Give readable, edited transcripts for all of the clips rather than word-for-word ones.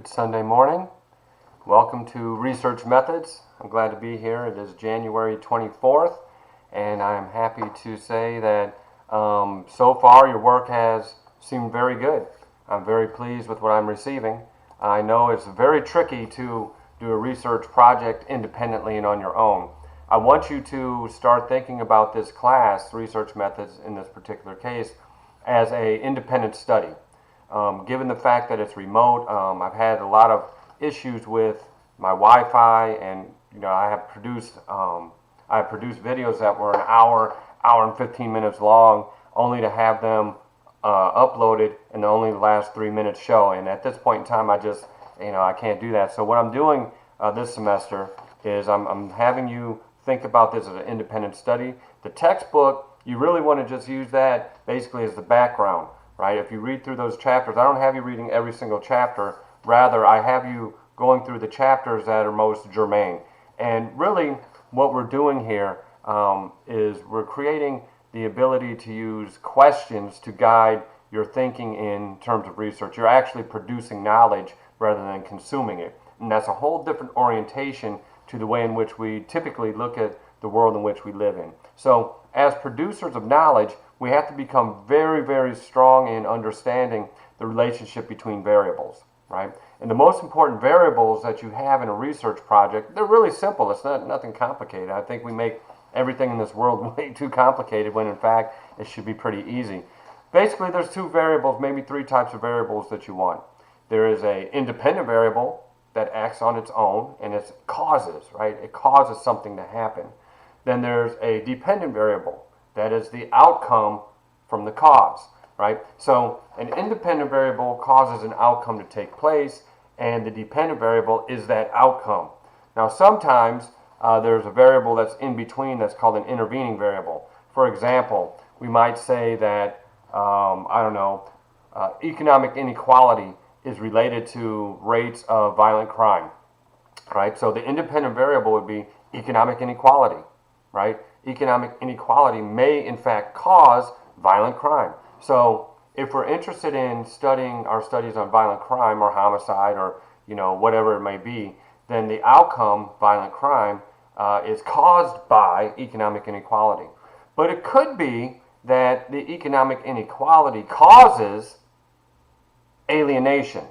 Good Sunday morning. Welcome to Research Methods. I'm glad to be here. It is January 24th, and I'm happy to say that so far your work has seemed very good. I'm very pleased with what I'm receiving. I know it's very tricky to do a research project independently and on your own. I want you to start thinking about this class, Research Methods in this particular case, as an independent study. Given the fact that it's remote, I've had a lot of issues with my Wi-Fi, and I have produced videos that were an hour and 15 minutes long, only to have them uploaded and only the last 3 minutes show. And at this point in time, I can't do that. So what I'm doing this semester is I'm having you think about this as an independent study. The textbook, you really want to just use that basically as the background. Right? If you read through those chapters, I don't have you reading every single chapter. Rather, I have you going through the chapters that are most germane. And really, what we're doing here is we're creating the ability to use questions to guide your thinking in terms of research. You're actually producing knowledge rather than consuming it. And that's a whole different orientation to the way in which we typically look at the world in which we live in. So, as producers of knowledge, we have to become very, very strong in understanding the relationship between variables, right? And the most important variables that you have in a research project, they're really simple. It's nothing complicated. I think we make everything in this world way too complicated when in fact it should be pretty easy. Basically, there's two variables, maybe three types of variables that you want. There is an independent variable that acts on its own, and it's causes, right? It causes something to happen. Then there's a dependent variable. That is the outcome from the cause, right? So an independent variable causes an outcome to take place, and the dependent variable is that outcome. Now sometimes there's a variable that's in between that's called an intervening variable. For example, we might say that, economic inequality is related to rates of violent crime, right? So the independent variable would be economic inequality, right? Economic inequality may in fact cause violent crime. So if we're interested in studying our studies on violent crime or homicide or whatever it may be, then the outcome, violent crime, is caused by economic inequality. But it could be that the economic inequality causes alienation,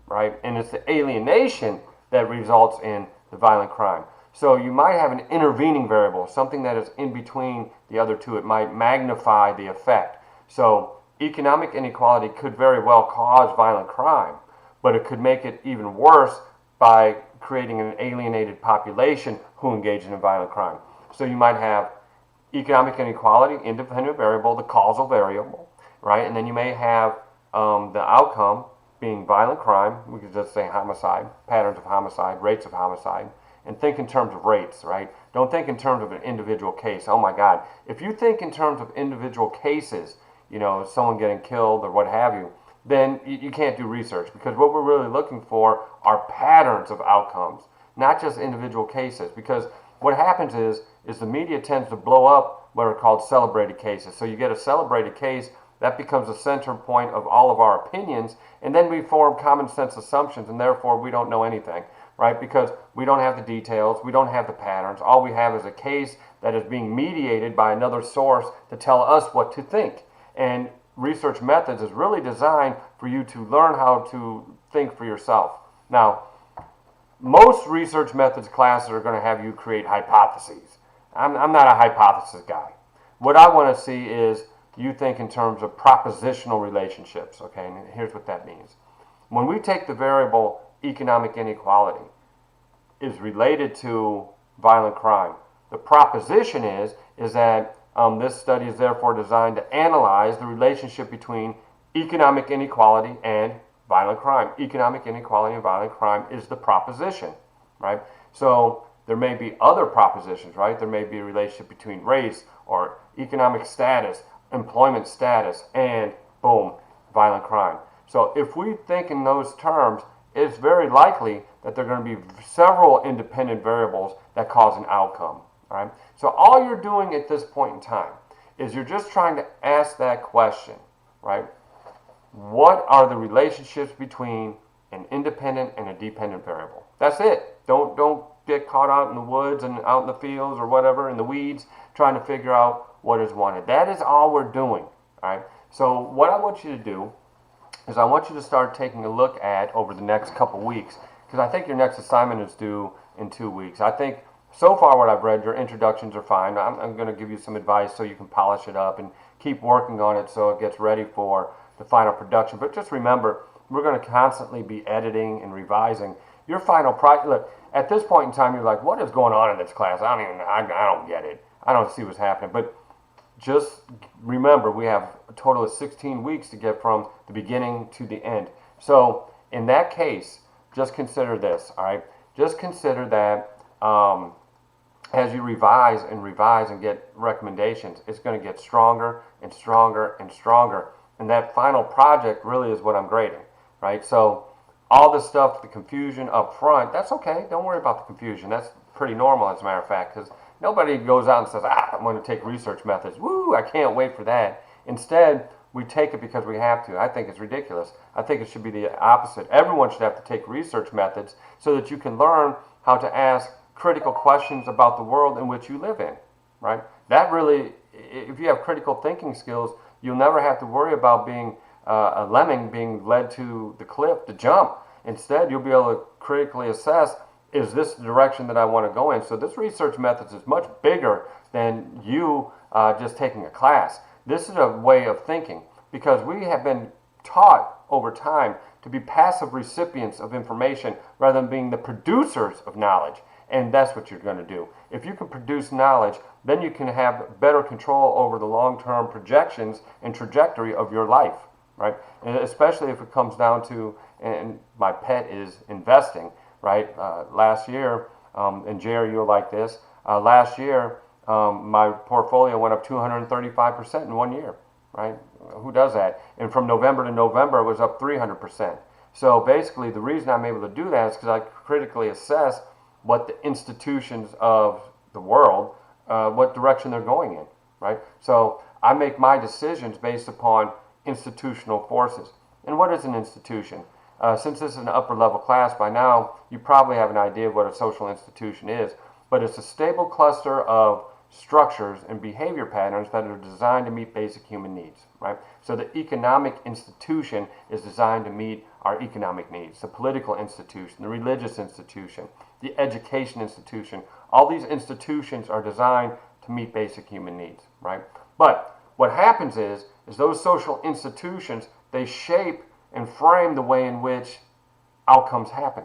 right? And it's the alienation that results in the violent crime. So you might have an intervening variable, something that is in between the other two. It might magnify the effect. So economic inequality could very well cause violent crime, but it could make it even worse by creating an alienated population who engage in violent crime. So you might have economic inequality, independent variable, the causal variable, right? And then you may have the outcome being violent crime. We could just say homicide, patterns of homicide, rates of homicide. And think in terms of rates, right? Don't think in terms of an individual case. Oh my God. If you think in terms of individual cases, someone getting killed or what have you, then you can't do research, because what we're really looking for are patterns of outcomes, not just individual cases. Because what happens is the media tends to blow up what are called celebrated cases. So you get a celebrated case, that becomes the center point of all of our opinions, and then we form common sense assumptions, and therefore we don't know anything. Right? Because we don't have the details, we don't have the patterns. All we have is a case that is being mediated by another source to tell us what to think. And research methods is really designed for you to learn how to think for yourself. Now, most research methods classes are going to have you create hypotheses. I'm not a hypothesis guy. What I want to see is you think in terms of propositional relationships. Okay, and here's what that means. When we take the variable economic inequality is related to violent crime, the proposition is that this study is therefore designed to analyze the relationship between economic inequality and violent crime. Economic inequality and violent crime is the proposition, right? So there may be other propositions, right? There may be a relationship between race or economic status, employment status, and boom, violent crime. So if we think in those terms, it's very likely that there are going to be several independent variables that cause an outcome. Right? So all you're doing at this point in time is you're just trying to ask that question, right? What are the relationships between an independent and a dependent variable. That's it. Don't get caught out in the woods and out in the fields or whatever, in the weeds, trying to figure out what is wanted. That is all we're doing. All right. So what I want you to do is I want you to start taking a look at over the next couple weeks, because I think your next assignment is due in 2 weeks. I think so far what I've read, your introductions are fine. I'm going to give you some advice so you can polish it up and keep working on it so it gets ready for the final production. But just remember, we're going to constantly be editing and revising. Your final project, look, at this point in time, you're like, what is going on in this class? I don't get it. I don't see what's happening. But just remember, we have a total of 16 weeks to get from the beginning to the end. So in that case, just consider this, all right? Just consider that as you revise and get recommendations, it's going to get stronger and stronger and stronger. And that final project really is what I'm grading, right? So all the stuff, the confusion up front, that's okay. Don't worry about the confusion. That's pretty normal, as a matter of fact, because nobody goes out and says, I'm going to take research methods. Woo, I can't wait for that. Instead, we take it because we have to. I think it's ridiculous. I think it should be the opposite. Everyone should have to take research methods so that you can learn how to ask critical questions about the world in which you live in, right? That really, if you have critical thinking skills, you'll never have to worry about being a lemming being led to the cliff to jump. Instead, you'll be able to critically assess, is this the direction that I want to go in? So this research methods is much bigger than you just taking a class. This is a way of thinking, because we have been taught over time to be passive recipients of information rather than being the producers of knowledge. And that's what you're going to do. If you can produce knowledge, then you can have better control over the long-term projections and trajectory of your life, right? And especially if it comes down to, and my pet is investing, right? Last year, and Jerry, you'll like this, last year, my portfolio went up 235% in 1 year, right? Who does that? And from November to November, it was up 300%. So basically, the reason I'm able to do that is because I critically assess what the institutions of the world, what direction they're going in, right? So I make my decisions based upon institutional forces. And what is an institution? Since this is an upper level class by now, you probably have an idea of what a social institution is, but it's a stable cluster of structures and behavior patterns that are designed to meet basic human needs, right? So the economic institution is designed to meet our economic needs. The political institution, the religious institution, the education institution, all these institutions are designed to meet basic human needs, right? But what happens is those social institutions, they shape and frame the way in which outcomes happen,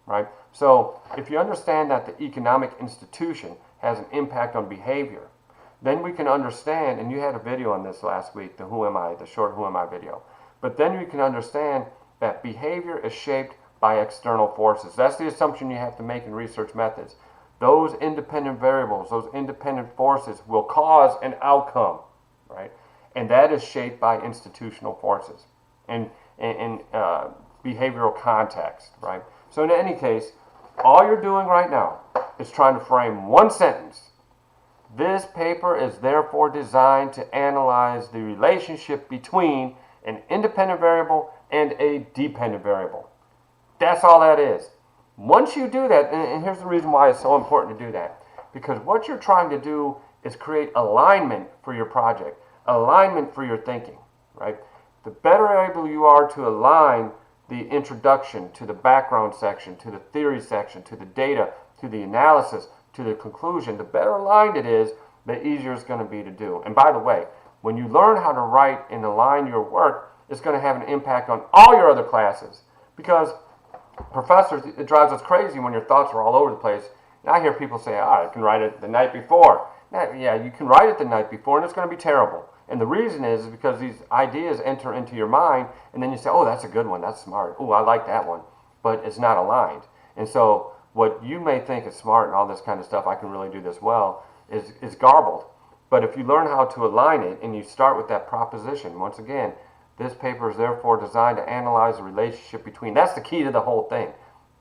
right? So if you understand that the economic institution has an impact on behavior, then we can understand, and you had a video on this last week, the Who Am I, the short Who Am I video, but then you can understand that behavior is shaped by external forces. That's the assumption you have to make in research methods. Those independent variables, those independent forces will cause an outcome, right? And that is shaped by institutional forces and behavioral context, right? So in any case, all you're doing right now is trying to frame one sentence. This paper is therefore designed to analyze the relationship between an independent variable and a dependent variable. That's all that is. Once you do that, and here's the reason why it's so important to do that, because what you're trying to do is create alignment for your project, alignment for your thinking, right? The better able you are to align the introduction to the background section, to the theory section, to the data, to the analysis, to the conclusion, the better aligned it is, the easier it's going to be to do. And by the way, when you learn how to write and align your work, it's going to have an impact on all your other classes. Because professors, it drives us crazy when your thoughts are all over the place. And I hear people say, I can write it the night before. Yeah, you can write it the night before and it's going to be terrible. And the reason is because these ideas enter into your mind and then you say, oh, that's a good one, that's smart. Oh, I like that one. But it's not aligned. And so what you may think is smart and all this kind of stuff, I can really do this well, is garbled. But if you learn how to align it and you start with that proposition, once again, this paper is therefore designed to analyze the relationship between, that's the key to the whole thing.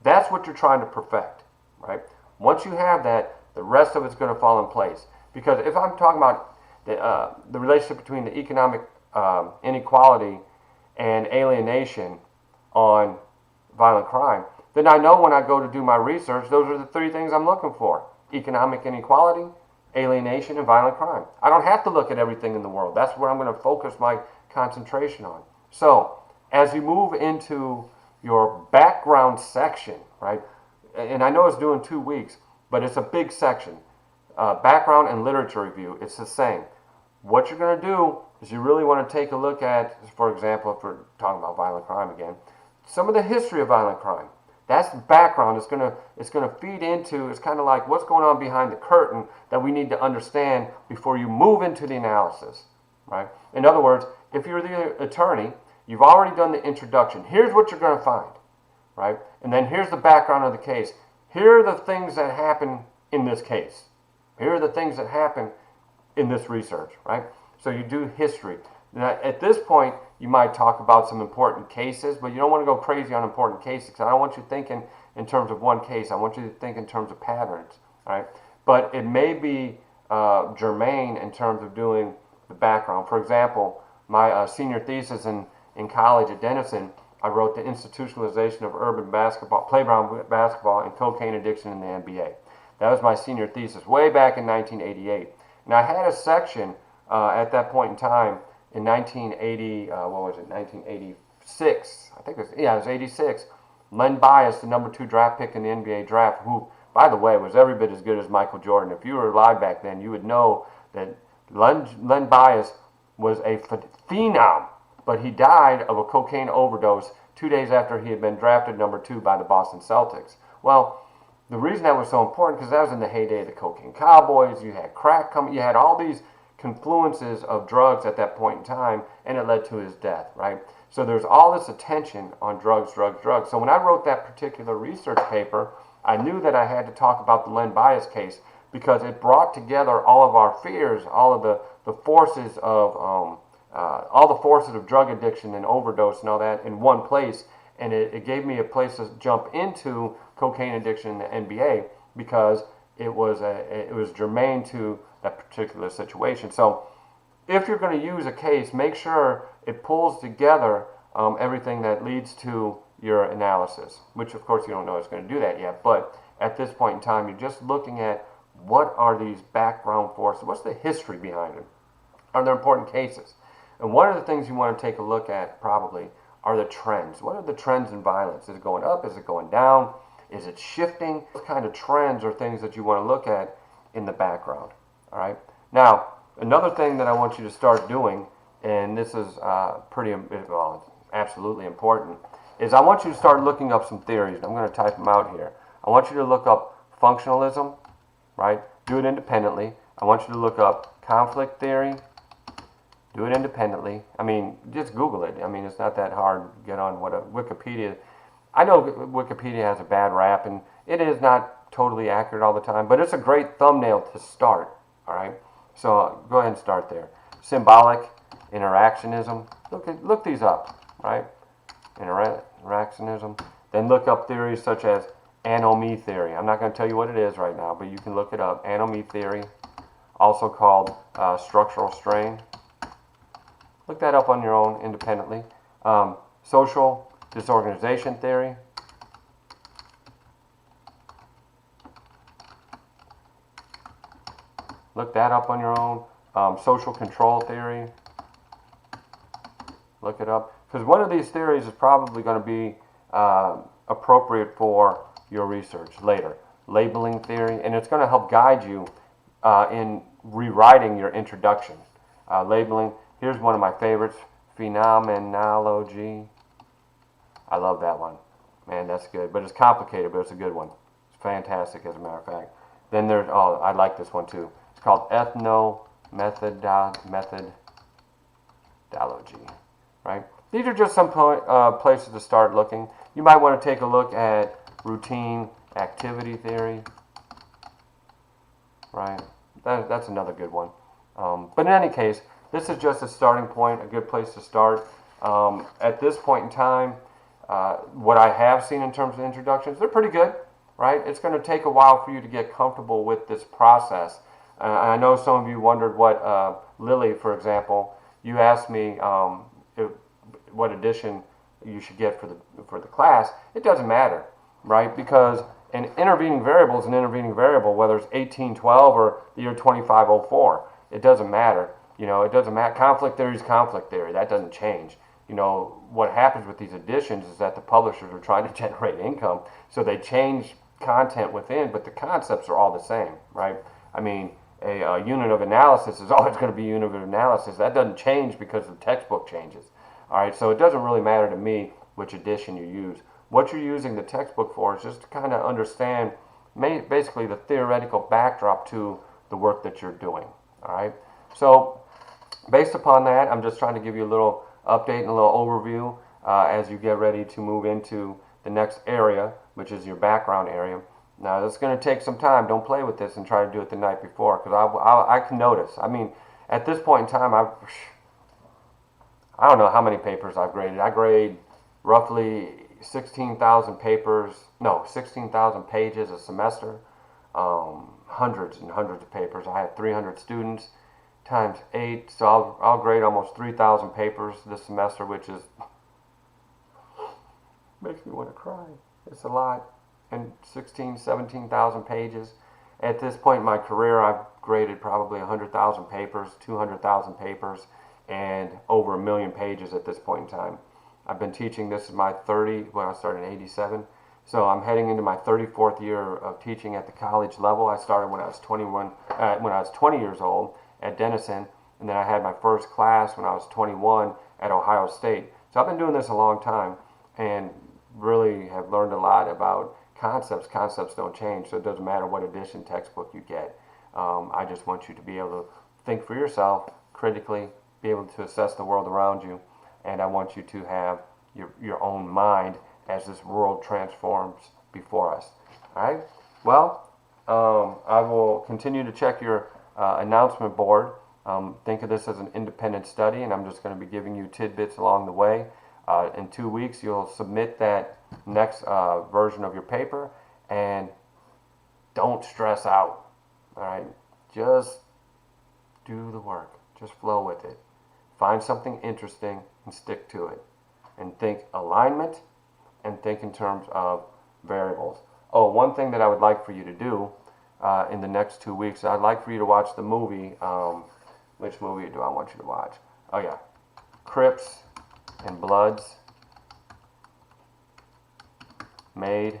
That's what you're trying to perfect, right? Once you have that, the rest of it's going to fall in place. Because if I'm talking about the relationship between the economic inequality and alienation on violent crime, then I know when I go to do my research, those are the three things I'm looking for: economic inequality, alienation, and violent crime. I don't have to look at everything in the world. That's where I'm going to focus my concentration on. So as you move into your background section, right, and I know it's doing 2 weeks, but it's a big section, background and literature review, it's the same. What you're going to do is you really want to take a look at, for example, if we're talking about violent crime again, some of the history of violent crime. That's the background. It's going to feed into, it's kind of like what's going on behind the curtain that we need to understand before you move into the analysis, right? In other words, if you're the attorney, you've already done the introduction. Here's what you're going to find, right? And then here's the background of the case. Here are the things that happen in this case. Here are the things that happen in this research, right? So you do history. Now, at this point, you might talk about some important cases, but you don't want to go crazy on important cases, because I don't want you thinking in terms of one case. I want you to think in terms of patterns, right? But it may be germane in terms of doing the background. For example, my senior thesis in college at Denison, I wrote the institutionalization of urban basketball, playground basketball, and cocaine addiction in the NBA. That was my senior thesis way back in 1988. And I had a section at that point in time in 1980, 1986, I think it was 86. Len Bias, the #2 draft pick in the NBA draft, who, by the way, was every bit as good as Michael Jordan. If you were alive back then, you would know that Len Bias was a phenom, but he died of a cocaine overdose 2 days after he had been drafted #2 by the Boston Celtics. Well, the reason that was so important, because that was in the heyday of the cocaine cowboys. You had crack coming, you had all these confluences of drugs at that point in time, and it led to his death, right? So there's all this attention on drugs. So when I wrote that particular research paper, I knew that I had to talk about the Len Bias case, because it brought together all of our fears, all of the forces of drug addiction and overdose and all that in one place, and it gave me a place to jump into cocaine addiction in the NBA, because it was germane to that particular situation. So if you're going to use a case, make sure it pulls together everything that leads to your analysis, which of course you don't know it's going to do that yet, but at this point in time, you're just looking at what are these background forces, what's the history behind them, are there important cases? And one of the things you want to take a look at probably are the trends. What are the trends in violence? Is it going up? Is it going down? Is it shifting? What kind of trends are things that you want to look at in the background? All right. Now, another thing that I want you to start doing, and this is absolutely important, is I want you to start looking up some theories. I'm going to type them out here. I want you to look up functionalism, right? Do it independently. I want you to look up conflict theory. Do it independently. I mean, just Google it. I mean, it's not that hard to get on Wikipedia. I know Wikipedia has a bad rap, and it is not totally accurate all the time, but it's a great thumbnail to start, all right? So go ahead and start there. Symbolic Interactionism. Look these up, right? Interactionism. Then look up theories such as anomie theory. I'm not going to tell you what it is right now, but you can look it up. Anomie theory, also called structural strain. Look that up on your own independently. Social disorganization theory. Look that up on your own. Social control theory. Look it up. Because one of these theories is probably going to be appropriate for your research later. Labeling theory. And it's going to help guide you in rewriting your introduction. Labeling. Here's one of my favorites. Phenomenology. I love that one. Man, that's good. But it's complicated, but it's a good one. It's fantastic, as a matter of fact. Then there's, I like this one too. It's called ethnomethodology, right? These are just some places to start looking. You might want to take a look at routine activity theory, right? That's another good one. But in any case, this is just a starting point, a good place to start. At this point in time, what I have seen in terms of introductions, they're pretty good, right? It's going to take a while for you to get comfortable with this process. I know some of you wondered what Lily, for example, you asked me what edition you should get for the class, it doesn't matter, right? Because an intervening variable is an intervening variable, whether it's 1812 or the year 2504. It doesn't matter. It doesn't matter. Conflict theory is conflict theory. That doesn't change. What happens with these editions is that the publishers are trying to generate income, so they change content within, but the concepts are all the same, right? I mean, a unit of analysis is always going to be a unit of analysis. That doesn't change because the textbook changes. All right, so it doesn't really matter to me which edition you use. What you're using the textbook for is just to kind of understand basically the theoretical backdrop to the work that you're doing. All right, so based upon that, I'm just trying to give you a little update and a little overview as you get ready to move into the next area, which is your background area. Now, it's going to take some time. Don't play with this and try to do it the night before, because I can notice. I mean, at this point in time, I don't know how many papers I've graded. I grade roughly 16,000 papers, no, 16,000 pages a semester, hundreds and hundreds of papers. I had 300 students times 8, so I'll grade almost 3,000 papers this semester, which is makes me want to cry. It's a lot. And 17,000 pages. At this point in my career, I've graded probably 100,000 papers, 200,000 papers, and over 1 million pages at this point in time. I've been teaching. This is my I started in 87. So I'm heading into my 34th year of teaching at the college level. I started when I was 20 years old at Denison, and then I had my first class when I was 21 at Ohio State. So I've been doing this a long time and really have learned a lot about concepts. Concepts don't change, so it doesn't matter what edition textbook you get. I just want you to be able to think for yourself critically, be able to assess the world around you, and I want you to have your own mind as this world transforms before us. All right? Well, I will continue to check your announcement board. Think of this as an independent study, and I'm just going to be giving you tidbits along the way. In 2 weeks, you'll submit that next version of your paper, and don't stress out. All right? Just do the work. Just flow with it. Find something interesting and stick to it. And think alignment, and think in terms of variables. Oh, one thing that I would like for you to do in the next 2 weeks, I'd like for you to watch the movie. Which movie do I want you to watch? Oh yeah, Crips and Bloods, made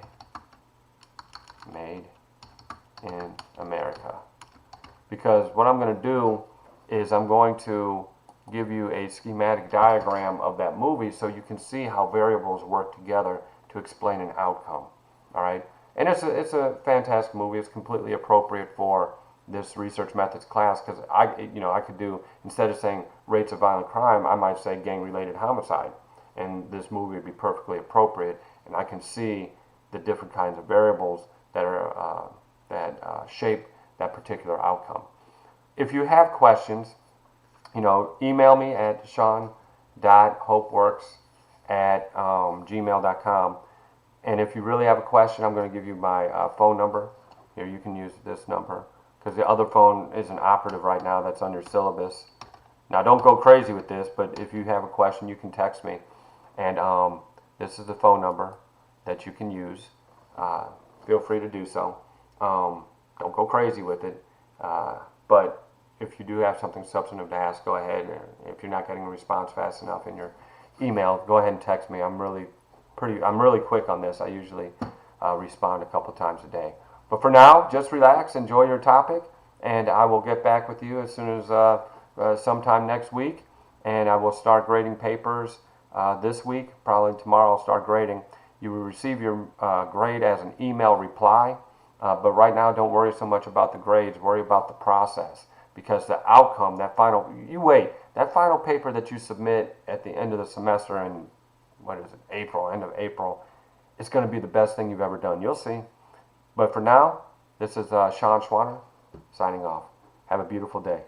in America. Because what I'm going to do is I'm going to give you a schematic diagram of that movie so you can see how variables work together to explain an outcome. All right, and it's a fantastic movie. It's completely appropriate for this research methods class, because I could do, instead of saying rates of violent crime, I might say gang-related homicide, and this movie would be perfectly appropriate, and I can see the different kinds of variables that are shape that particular outcome. If you have questions, email me at sean.hopeworks@gmail.com, and if you really have a question, I'm going to give you my phone number. Here, you can use this number, because the other phone isn't operative right now. That's on your syllabus. Now, don't go crazy with this, but if you have a question, you can text me. And this is the phone number that you can use. Feel free to do so. Don't go crazy with it. But if you do have something substantive to ask, go ahead. If you're not getting a response fast enough in your email, go ahead and text me. I'm really quick on this. I usually respond a couple times a day. But for now, just relax, enjoy your topic, and I will get back with you as soon as sometime next week, and I will start grading papers this week. Probably tomorrow I'll start grading. You will receive your grade as an email reply, but right now don't worry so much about the grades. Worry about the process, because the outcome, that final paper that you submit at the end of the semester in, end of April, it's going to be the best thing you've ever done. You'll see. But for now, this is Sean Schwaner signing off. Have a beautiful day.